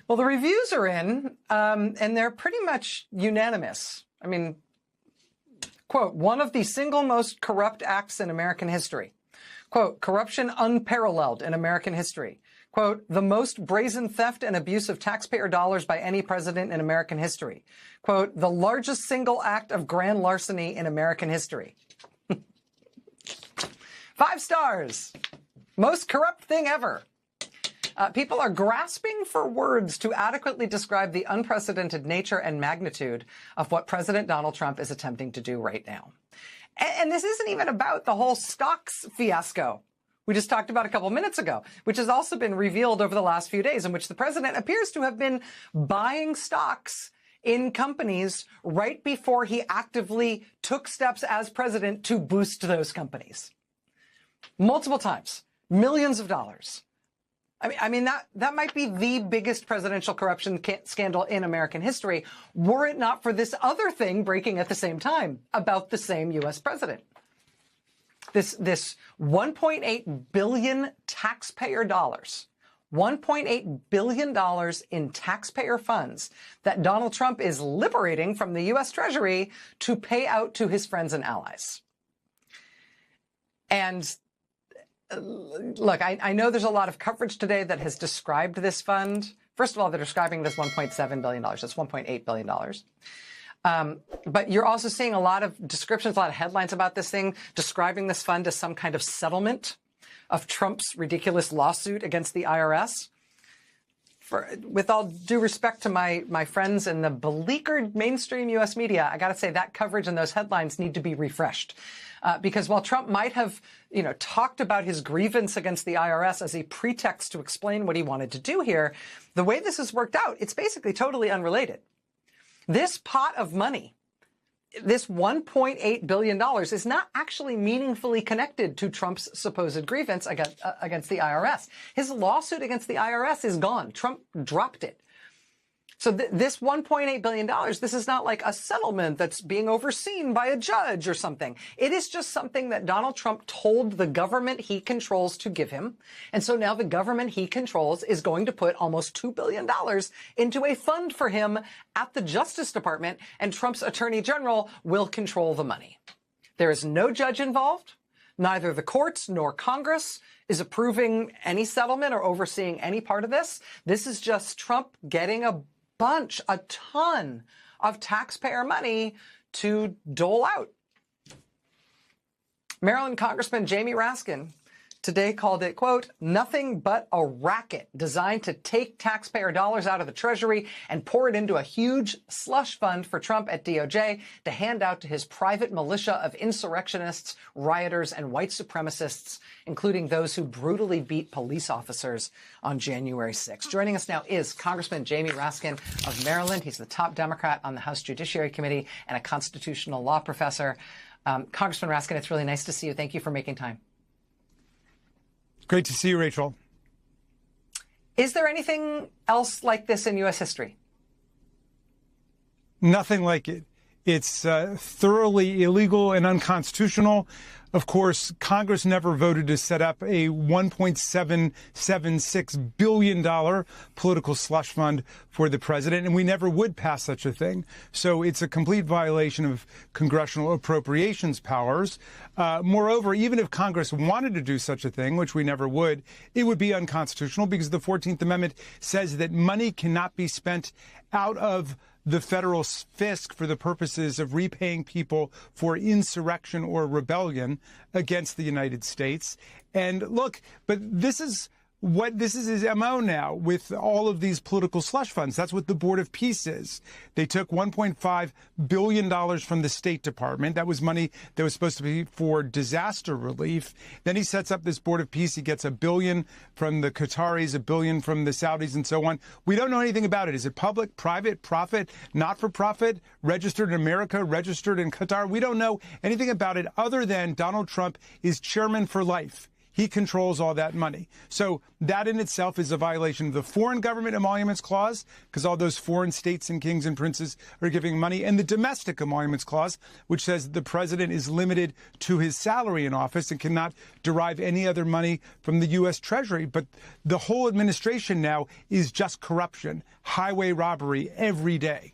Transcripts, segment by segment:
Well, the reviews are in, and they're pretty much unanimous. I mean, quote, one of the single most corrupt acts in American history. Quote, corruption unparalleled in American history. Quote, the most brazen theft and abuse of taxpayer dollars by any president in American history. Quote, the largest single act of grand larceny in American history. 5 stars. Most corrupt thing ever. People are grasping for words to adequately describe the unprecedented nature and magnitude of what President Donald Trump is attempting to do right now. And this isn't even about the whole stocks fiasco we just talked about a couple minutes ago, which has also been revealed over the last few days, in which the president appears to have been buying stocks in companies right before he actively took steps as president to boost those companies. Multiple times, millions of dollars. I mean, that might be the biggest presidential corruption scandal in American history, were it not for this other thing breaking at the same time about the same U.S. president. This $1.8 billion taxpayer dollars, $1.8 billion in taxpayer funds that Donald Trump is liberating from the U.S. Treasury to pay out to his friends and allies. And look, I know there's a lot of coverage today that has described this fund. First of all, they're describing this $1.7 billion. That's $1.8 billion. But you're also seeing a lot of descriptions, a lot of headlines about this thing, describing this fund as some kind of settlement of Trump's ridiculous lawsuit against the IRS. With all due respect to my friends in the beleaguered mainstream U.S. media, I got to say that coverage and those headlines need to be refreshed. Because while Trump might have, talked about his grievance against the IRS as a pretext to explain what he wanted to do here, the way this has worked out, it's basically totally unrelated. This pot of money, this $1.8 billion, is not actually meaningfully connected to Trump's supposed grievance against the IRS. His lawsuit against the IRS is gone. Trump dropped it. So this $1.8 billion, this is not like a settlement that's being overseen by a judge or something. It is just something that Donald Trump told the government he controls to give him. And so now the government he controls is going to put almost $2 billion into a fund for him at the Justice Department, and Trump's attorney general will control the money. There is no judge involved. Neither the courts nor Congress is approving any settlement or overseeing any part of this. This is just Trump getting a ton of taxpayer money to dole out. Maryland Congressman Jamie Raskin today called it, quote, nothing but a racket designed to take taxpayer dollars out of the Treasury and pour it into a huge slush fund for Trump at DOJ to hand out to his private militia of insurrectionists, rioters, and white supremacists, including those who brutally beat police officers on January 6th. Joining us now is Congressman Jamie Raskin of Maryland. He's the top Democrat on the House Judiciary Committee and a constitutional law professor. Congressman Raskin, it's really nice to see you. Thank you for making time. Great to see you, Rachel. Is there anything else like this in U.S. history? Nothing like it. It's thoroughly illegal and unconstitutional. Of course, Congress never voted to set up a $1.776 billion political slush fund for the president, and we never would pass such a thing. So it's a complete violation of congressional appropriations powers. Moreover, even if Congress wanted to do such a thing, which we never would, it would be unconstitutional because the 14th Amendment says that money cannot be spent out of the federal fisc for the purposes of repaying people for insurrection or rebellion against the United States. And look, but this is his MO now with all of these political slush funds. That's what the Board of Peace is. They took $1.5 billion from the State Department. That was money that was supposed to be for disaster relief. Then he sets up this Board of Peace. He gets $1 billion from the Qataris, $1 billion from the Saudis, and so on. We don't know anything about it. Is it public, private, profit, not for profit, registered in America, registered in Qatar? We don't know anything about it other than Donald Trump is chairman for life. he controls all that money. So that in itself is a violation of the Foreign Government Emoluments Clause, because all those foreign states and kings and princes are giving money, and the Domestic Emoluments Clause, which says the president is limited to his salary in office and cannot derive any other money from the U.S. Treasury. But the whole administration now is just corruption, highway robbery every day.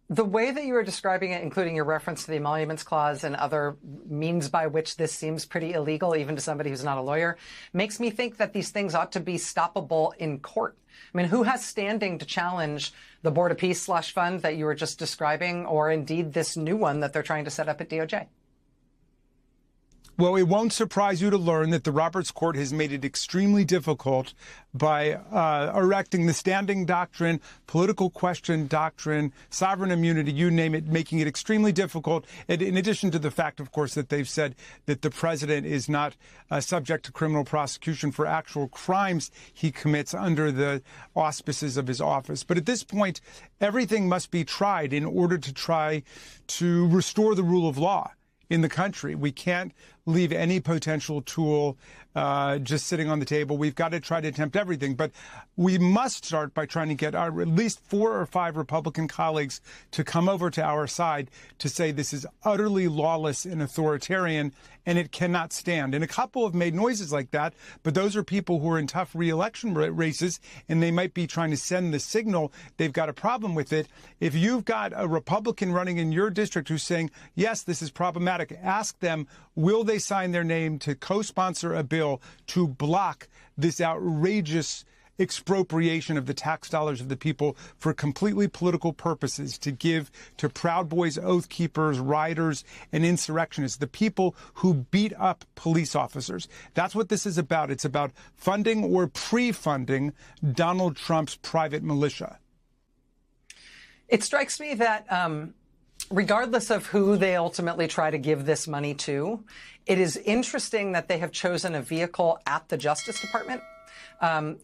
The way that you were describing it, including your reference to the Emoluments Clause and other means by which this seems pretty illegal, even to somebody who's not a lawyer, makes me think that these things ought to be stoppable in court. I mean, who has standing to challenge the Board of Peace slush fund that you were just describing, or indeed this new one that they're trying to set up at DOJ? Well, it won't surprise you to learn that the Roberts Court has made it extremely difficult by erecting the standing doctrine, political question doctrine, sovereign immunity, you name it, making it extremely difficult. And in addition to the fact, of course, that they've said that the president is not subject to criminal prosecution for actual crimes he commits under the auspices of his office. But at this point, everything must be tried in order to try to restore the rule of law in the country. We can't leave any potential tool just sitting on the table. We've got to try to attempt everything. But we must start by trying to get our at least 4 or 5 Republican colleagues to come over to our side to say this is utterly lawless and authoritarian, and it cannot stand. And a couple have made noises like that, but those are people who are in tough re-election races, and they might be trying to send the signal they've got a problem with it. If you've got a Republican running in your district who's saying, yes, this is problematic, ask them, will they sign their name to co-sponsor a bill to block this outrageous expropriation of the tax dollars of the people for completely political purposes, to give to Proud Boys, Oath Keepers, rioters, and insurrectionists, the people who beat up police officers. That's what this is about. It's about funding or pre-funding Donald Trump's private militia. It strikes me that regardless of who they ultimately try to give this money to, it is interesting that they have chosen a vehicle at the Justice Department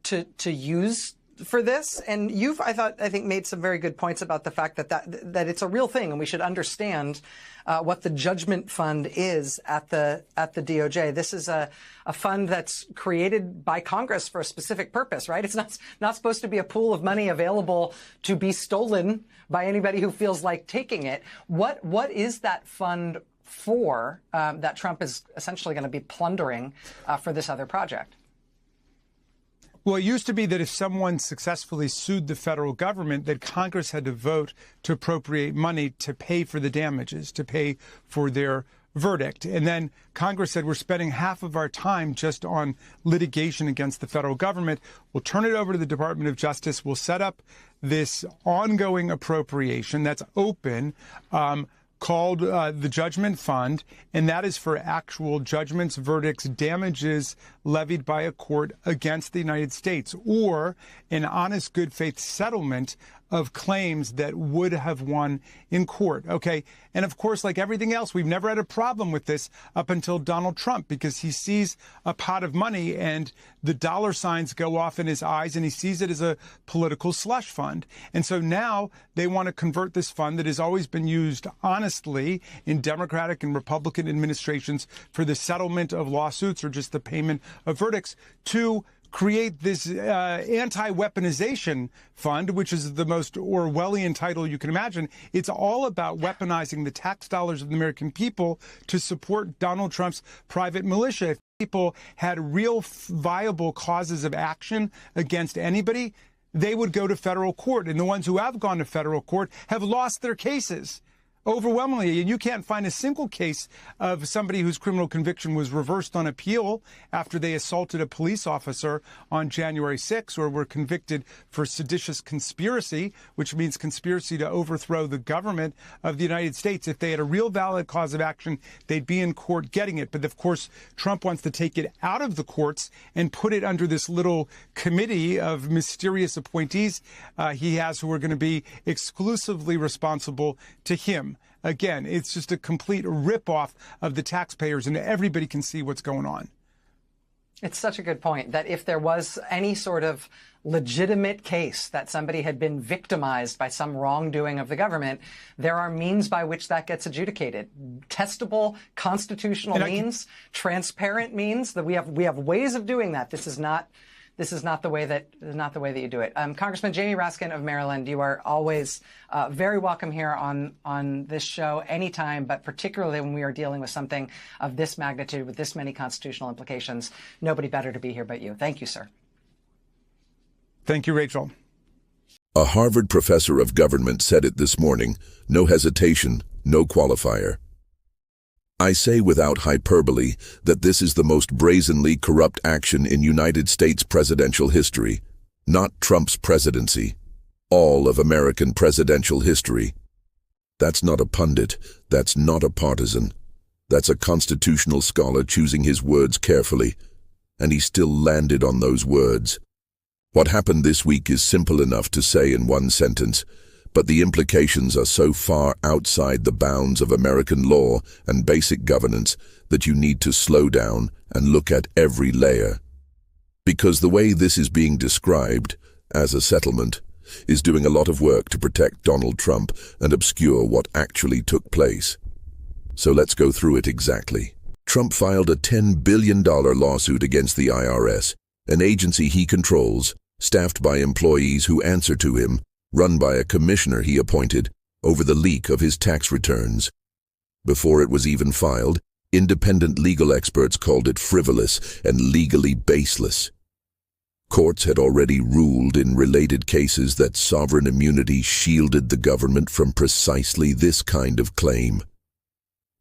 to use for this. And you've, I think, made some very good points about the fact that it's a real thing, and we should understand what the judgment fund is at the DOJ. This is a fund that's created by Congress for a specific purpose, right? It's not supposed to be a pool of money available to be stolen by anybody who feels like taking it. What is that fund for that Trump is essentially going to be plundering for this other project? Well, it used to be that if someone successfully sued the federal government, that Congress had to vote to appropriate money to pay for the damages, to pay for their verdict. And then Congress said, we're spending half of our time just on litigation against the federal government. We'll turn it over to the Department of Justice. We'll set up this ongoing appropriation that's open, called the Judgment Fund, and that is for actual judgments, verdicts, damages levied by a court against the United States, or an honest, good faith settlement of claims that would have won in court. Okay. And of course, like everything else, we've never had a problem with this up until Donald Trump, because he sees a pot of money and the dollar signs go off in his eyes, and he sees it as a political slush fund. And so now they want to convert this fund that has always been used honestly in Democratic and Republican administrations for the settlement of lawsuits or just the payment of verdicts to create this Anti-Weaponization Fund, which is the most Orwellian title you can imagine. It's all about weaponizing the tax dollars of the American people to support Donald Trump's private militia. If people had real viable causes of action against anybody, they would go to federal court. And the ones who have gone to federal court have lost their cases overwhelmingly. And you can't find a single case of somebody whose criminal conviction was reversed on appeal after they assaulted a police officer on January 6th, or were convicted for seditious conspiracy, which means conspiracy to overthrow the government of the United States. If they had a real valid cause of action, they'd be in court getting it. But of course, Trump wants to take it out of the courts and put it under this little committee of mysterious appointees he has, who are going to be exclusively responsible to him. Again, it's just a complete ripoff of the taxpayers, and everybody can see what's going on. It's such a good point that if there was any sort of legitimate case that somebody had been victimized by some wrongdoing of the government, there are means by which that gets adjudicated. Testable constitutional means, transparent means, that we have ways of doing that. This is not the way that you do it. Congressman Jamie Raskin of Maryland, you are always very welcome here on this show anytime, but particularly when we are dealing with something of this magnitude with this many constitutional implications. Nobody better to be here but you. Thank you, sir. Thank you, Rachel. A Harvard professor of government said it this morning, no hesitation, no qualifier. I say without hyperbole that this is the most brazenly corrupt action in United States presidential history, not Trump's presidency, all of American presidential history. That's not a pundit, that's not a partisan. That's a constitutional scholar choosing his words carefully, and he still landed on those words. What happened this week is simple enough to say in one sentence, but the implications are so far outside the bounds of American law and basic governance that you need to slow down and look at every layer. Because the way this is being described, as a settlement, is doing a lot of work to protect Donald Trump and obscure what actually took place. So let's go through it exactly. Trump filed a $10 billion lawsuit against the IRS, an agency he controls, staffed by employees who answer to him, run by a commissioner he appointed, over the leak of his tax returns. Before it was even filed, independent legal experts called it frivolous and legally baseless. Courts had already ruled in related cases that sovereign immunity shielded the government from precisely this kind of claim.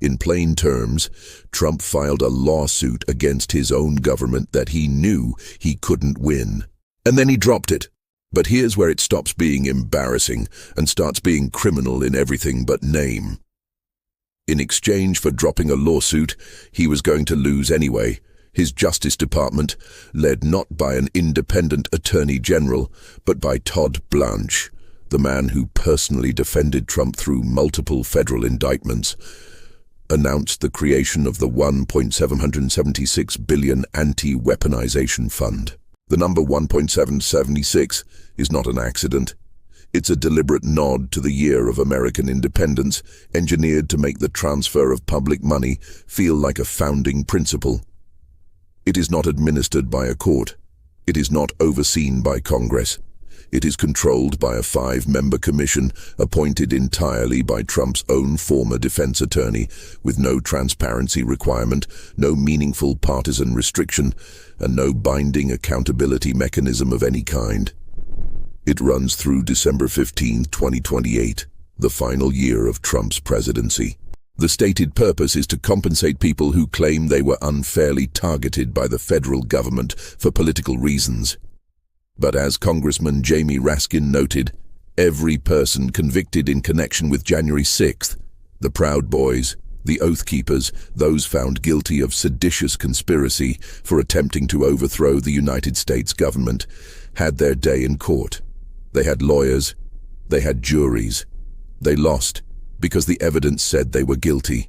In plain terms, Trump filed a lawsuit against his own government that he knew he couldn't win. And then he dropped it. But here's where it stops being embarrassing and starts being criminal in everything but name. In exchange for dropping a lawsuit he was going to lose anyway, his Justice Department, led not by an independent Attorney General, but by Todd Blanche, the man who personally defended Trump through multiple federal indictments, announced the creation of the $1.776 billion Anti-Weaponization Fund. The number 1.776 is not an accident. It's a deliberate nod to the year of American independence, engineered to make the transfer of public money feel like a founding principle. It is not administered by a court. It is not overseen by Congress. It is controlled by a 5-member commission appointed entirely by Trump's own former defense attorney, with no transparency requirement, no meaningful partisan restriction, and no binding accountability mechanism of any kind. It runs through December 15, 2028, the final year of Trump's presidency. The stated purpose is to compensate people who claim they were unfairly targeted by the federal government for political reasons. But as Congressman Jamie Raskin noted, every person convicted in connection with January 6th, the Proud Boys, the Oath Keepers, those found guilty of seditious conspiracy for attempting to overthrow the United States government, had their day in court. They had lawyers, they had juries. They lost because the evidence said they were guilty.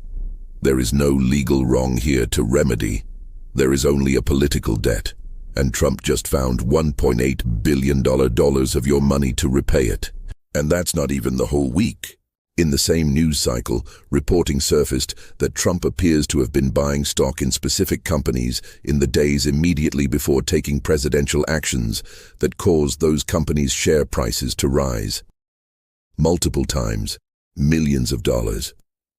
There is no legal wrong here to remedy. There is only a political debt. And Trump just found $1.8 billion of your money to repay it. And that's not even the whole week. In the same news cycle, reporting surfaced that Trump appears to have been buying stock in specific companies in the days immediately before taking presidential actions that caused those companies' share prices to rise. Multiple times, millions of dollars.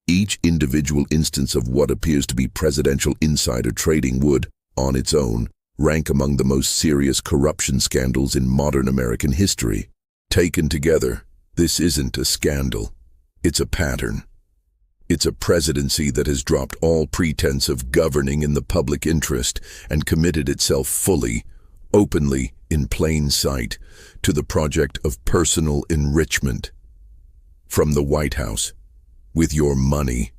Each individual instance of what appears to be presidential insider trading would, on its own, rank among the most serious corruption scandals in modern American history. Taken together, this isn't a scandal. It's a pattern. It's a presidency that has dropped all pretense of governing in the public interest and committed itself fully, openly, in plain sight, to the project of personal enrichment. From the White House, with your money.